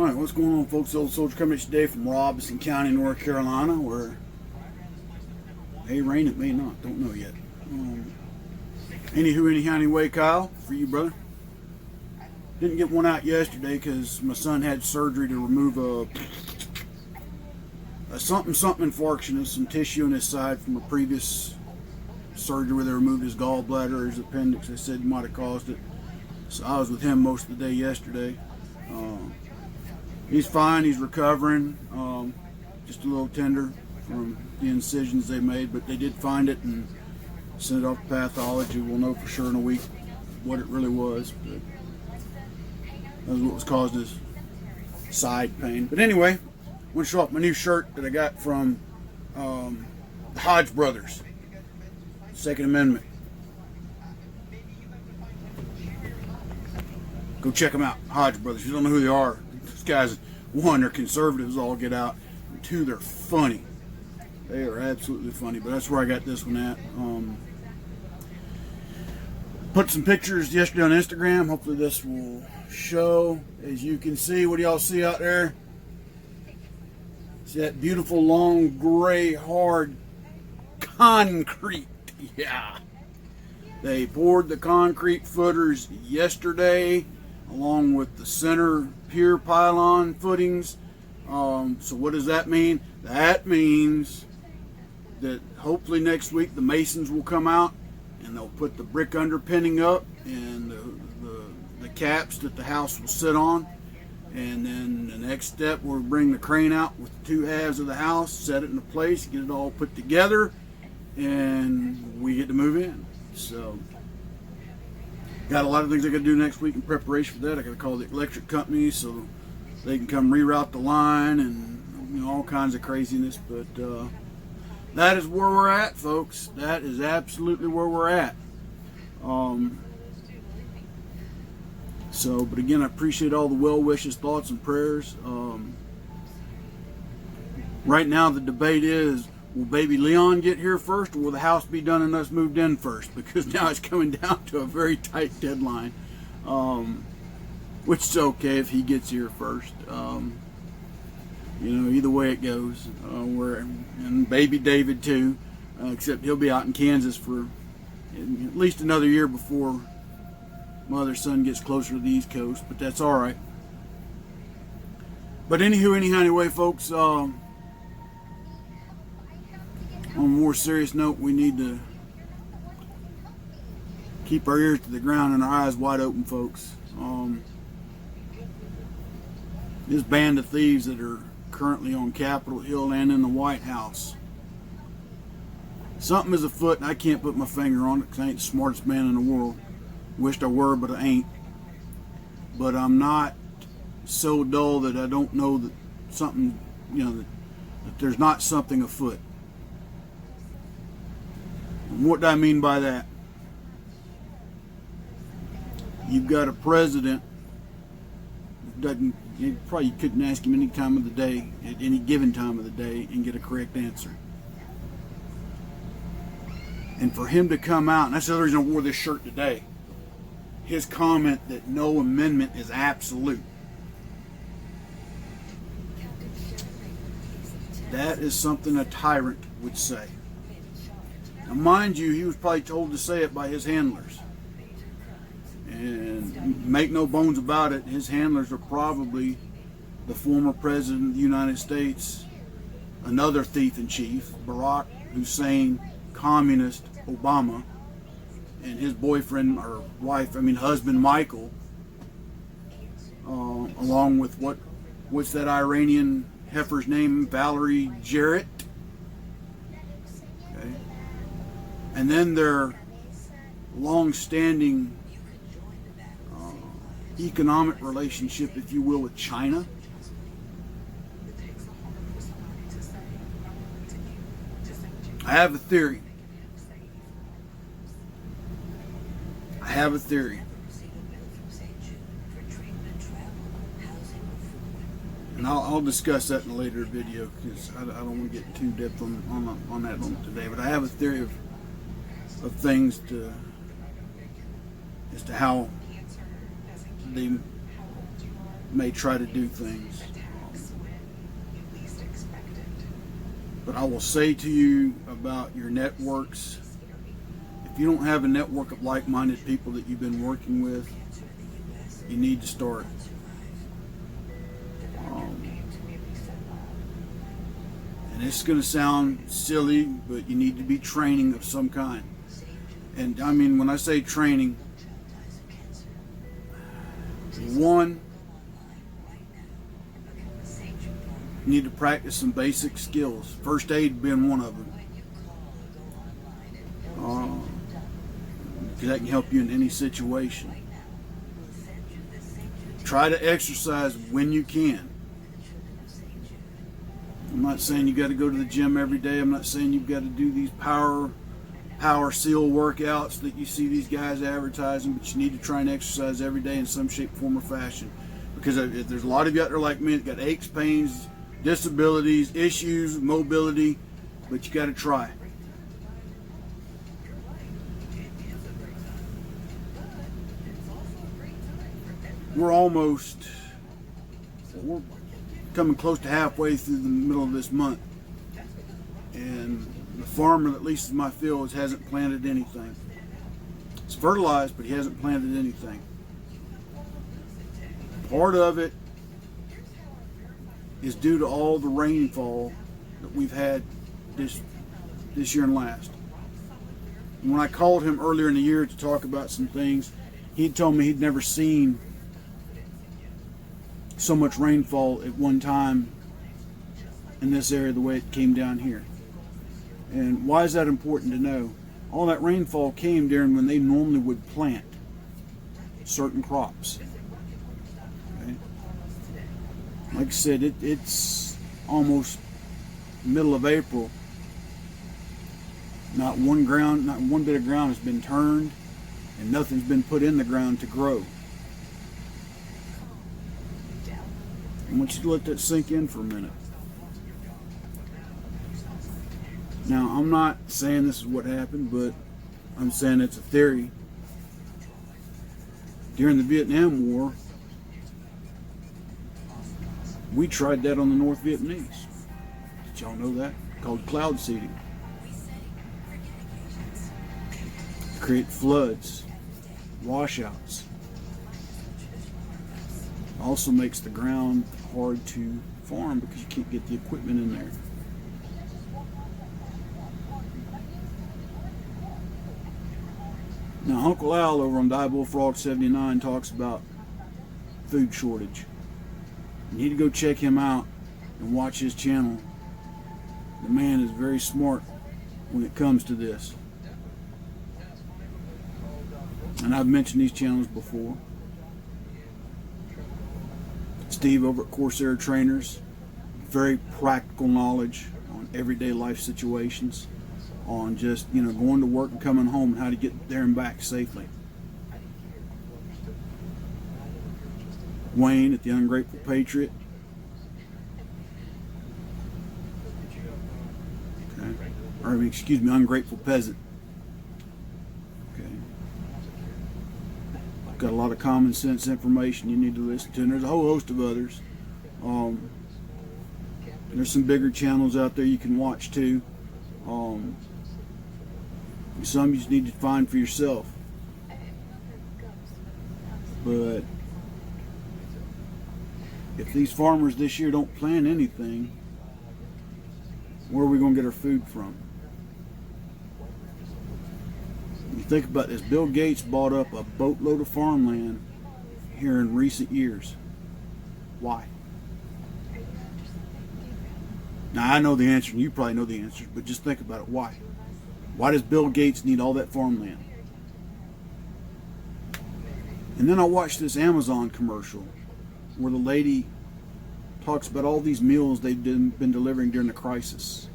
Alright, what's going on, folks? Old Soldier coming at you today from Robeson County, North Carolina, where it may rain, it may not, don't know yet. Anyway, Kyle, for you, brother. Didn't get one out yesterday because my son had surgery to remove a something infarction, some tissue on his side from a previous surgery where they removed his gallbladder or his appendix. They said might have caused it. So I was with him most of the day yesterday. He's fine, he's recovering, just a little tender from the incisions they made, but they did find it and sent it off to pathology. We'll know for sure in a week what it really was, but that was what was causing his side pain. But anyway, I want to show off my new shirt that I got from the Hodge Brothers, Second Amendment. Go check them out, Hodge Brothers. If you don't know who they are, these guys, one, they're conservatives all get out, and two, they're funny. They are absolutely funny, but that's where I got this one at. Put some pictures yesterday on Instagram. Hopefully this will show. As you can see, what do y'all see out there? See that beautiful, long, gray, hard concrete? Yeah. They poured the concrete footers yesterday, along with the center pier pylon footings. So what does that mean? That means that hopefully next week the masons will come out and they'll put the brick underpinning up and the caps that the house will sit on. And then the next step, we'll bring the crane out with the two halves of the house, set it into place, get it all put together, and we get to move in. So got a lot of things I got to do next week in preparation for that. I got to call the electric company so they can come reroute the line and all kinds of craziness. But that is where we're at, folks. That is absolutely where we're at. But again, I appreciate all the well wishes, thoughts, and prayers. Right now, the debate is: will baby Leon get here first, or will the house be done and us moved in first? Because now it's coming down to a very tight deadline, which is okay if he gets here first. Either way it goes. And baby David too, except he'll be out in Kansas for at least another year before my other son gets closer to the East Coast, but that's all right. But anyway, folks. On a more serious note, we need to keep our ears to the ground and our eyes wide open, folks. This band of thieves that are currently on Capitol Hill and in the White House. Something is afoot, and I can't put my finger on it because I ain't the smartest man in the world. Wished I were, but I ain't. But I'm not so dull that I don't know that something, that there's not something afoot. And what do I mean by that? You've got a president who you probably couldn't ask him any time of the day, at any given time of the day, and get a correct answer. And for him to come out, and that's the other reason I wore this shirt today, his comment that no amendment is absolute. That is something a tyrant would say. Now, mind you, he was probably told to say it by his handlers. And make no bones about it, his handlers are probably the former president of the United States, another thief in chief, Barack Hussein, communist Obama, and his boyfriend or husband Michael, along with what's that Iranian heifer's name, Valerie Jarrett. Okay. And then their long-standing economic relationship, if you will, with China. I have a theory. And I'll discuss that in a later video because I don't want to get too depth on that today. But I have a theory of things as to how they may try to do things. But I will say to you about your networks, if you don't have a network of like-minded people that you've been working with, you need to start. And it's going to sound silly, but you need to be training of some kind. And I mean, when I say training, one, you need to practice some basic skills. First aid being one of them. Because that can help you in any situation. Try to exercise when you can. I'm not saying you got to go to the gym every day. I'm not saying you've got to do these power seal workouts that you see these guys advertising, but you need to try and exercise every day in some shape, form, or fashion. Because there's a lot of you out there like me that got aches, pains, disabilities, issues, mobility, but you got to try. We're coming close to halfway through the middle of this month, and the farmer that leases my fields hasn't planted anything. It's fertilized, but he hasn't planted anything. Part of it is due to all the rainfall that we've had this year and last. And when I called him earlier in the year to talk about some things, he told me he'd never seen so much rainfall at one time in this area the way it came down here. And why is that important to know? All that rainfall came during when they normally would plant certain crops. Okay? Like I said, it's almost middle of April. Not one bit of ground has been turned, and nothing's been put in the ground to grow. I want you to let that sink in for a minute. Now, I'm not saying this is what happened, but I'm saying it's a theory. During the Vietnam War, we tried that on the North Vietnamese. Did y'all know that? Called cloud seeding. Create floods, washouts. Also makes the ground hard to farm because you can't get the equipment in there. Now, Uncle Al over on Die Bullfrog 79 talks about food shortage. You need to go check him out and watch his channel. The man is very smart when it comes to this. And I've mentioned these channels before. Steve over at Corsair Trainers, very practical knowledge on everyday life situations, on just, going to work and coming home and how to get there and back safely. Wayne at the Ungrateful Patriot. Okay. Ungrateful Peasant. Okay. Got a lot of common sense information you need to listen to, and there's a whole host of others. There's some bigger channels out there you can watch too. Some you just need to find for yourself. But if these farmers this year don't plant anything, where are we going to get our food from? When you think about this, Bill Gates bought up a boatload of farmland here in recent years. Why? Now, I know the answer, and you probably know the answer, but just think about it. Why? Why does Bill Gates need all that farmland? And then I watched this Amazon commercial where the lady talks about all these meals they've been delivering during the crisis.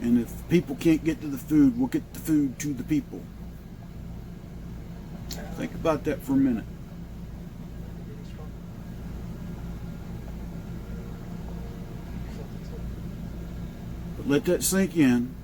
And if people can't get to the food, we'll get the food to the people. Think about that for a minute. But let that sink in.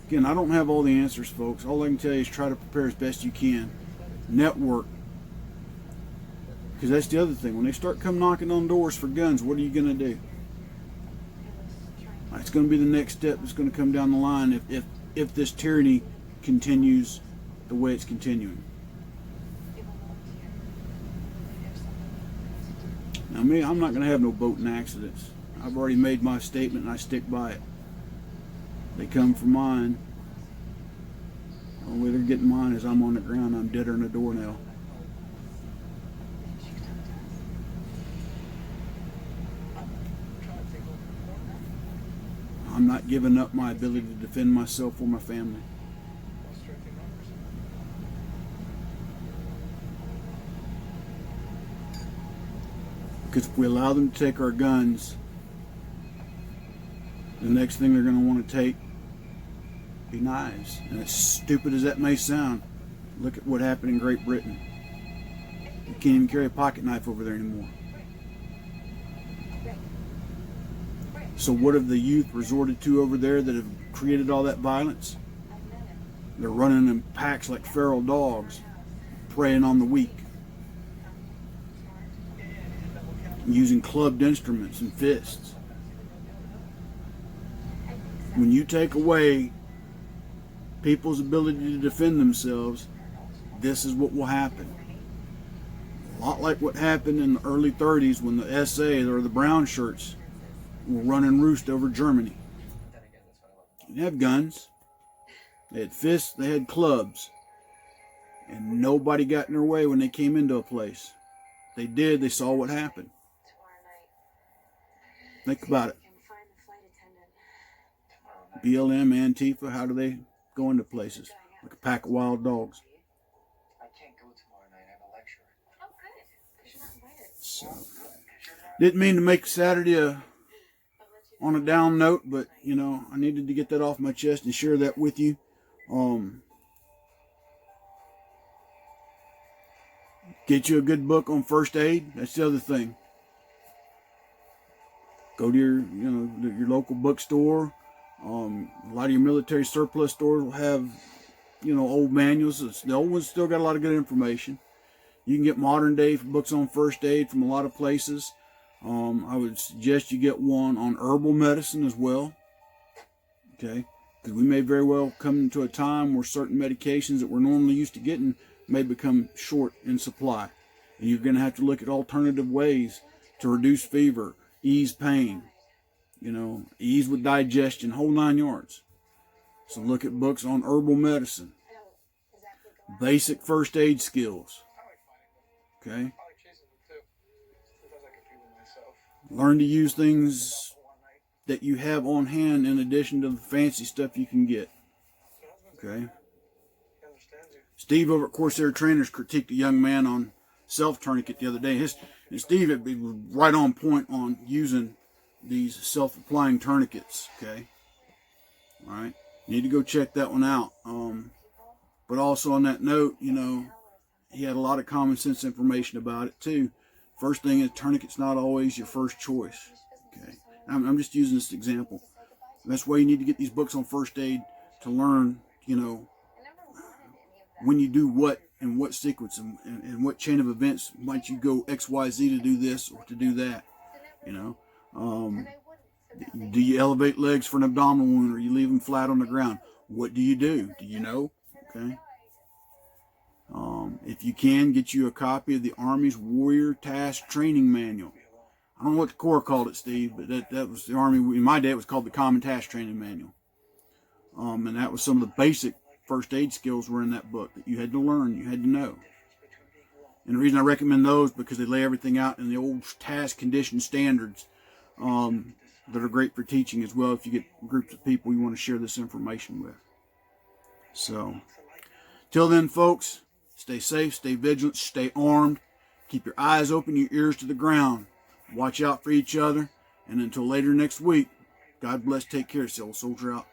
Again, I don't have all the answers, folks. All I can tell you is try to prepare as best you can. Network. Because that's the other thing. When they start come knocking on doors for guns, what are you going to do? It's going to be the next step that's going to come down the line if this tyranny continues the way it's continuing. Now me, I'm not going to have no boating accidents. I've already made my statement and I stick by it. They come for mine. The only way they're getting mine is I'm on the ground. I'm deader than a doornail. I'm not giving up my ability to defend myself or my family. Because if we allow them to take our guns, the next thing they're going to want to take be knives. And as stupid as that may sound, look at what happened in Great Britain. You can't even carry a pocket knife over there anymore. So what have the youth resorted to over there that have created all that violence? They're running in packs like feral dogs, preying on the weak, using clubbed instruments and fists. When you take away people's ability to defend themselves, this is what will happen. A lot like what happened in the early 30s when the SA, or the brown shirts, were running roost over Germany. They didn't have guns. They had fists, they had clubs. And nobody got in their way when they came into a place. They did, they saw what happened. Think about it. BLM, Antifa, how do they go into places? Like a pack of wild dogs. I can't go tomorrow night. I have a lecture. Oh, good. You're not invited. So, didn't mean to make Saturday on a down note, but you know, I needed to get that off my chest and share that with you. Get you a good book on first aid. That's the other thing. Go to your local bookstore. A lot of your military surplus stores will have, old manuals. The old ones still got a lot of good information. You can get modern day books on first aid from a lot of places. I would suggest you get one on herbal medicine as well. Okay, because we may very well come into a time where certain medications that we're normally used to getting may become short in supply. And you're going to have to look at alternative ways to reduce fever, ease pain, ease with digestion, whole 9 yards. So look at books on herbal medicine, basic first aid skills. Okay. Learn to use things that you have on hand in addition to the fancy stuff you can get. Okay. Steve over at Corsair Trainers critiqued a young man on self-tourniquet the other day. And Steve had been right on point on using these self-applying tourniquets. Okay. All right. You need to go check that one out. But also on that note, he had a lot of common sense information about it too. First thing is, tourniquet's not always your first choice. Okay. I'm just using this example. That's why you need to get these books on first aid to learn, when you do what and what sequence and what chain of events might you go X, Y, Z to do this or to do that. Do you elevate legs for an abdominal wound or you leave them flat on the ground? What do you do? Do you know? Okay. If you can, get you a copy of the Army's Warrior Task Training Manual. I don't know what the Corps called it, Steve, but that was the Army. In my day, it was called the Common Task Training Manual. And that was some of the basic first aid skills were in that book that you had to learn, you had to know. And the reason I recommend those because they lay everything out in the old task condition standards that are great for teaching as well if you get groups of people you want to share this information with. So, till then, folks, stay safe, stay vigilant, stay armed, keep your eyes open, your ears to the ground, watch out for each other, and until later next week, God bless, take care, Silver Soldier out.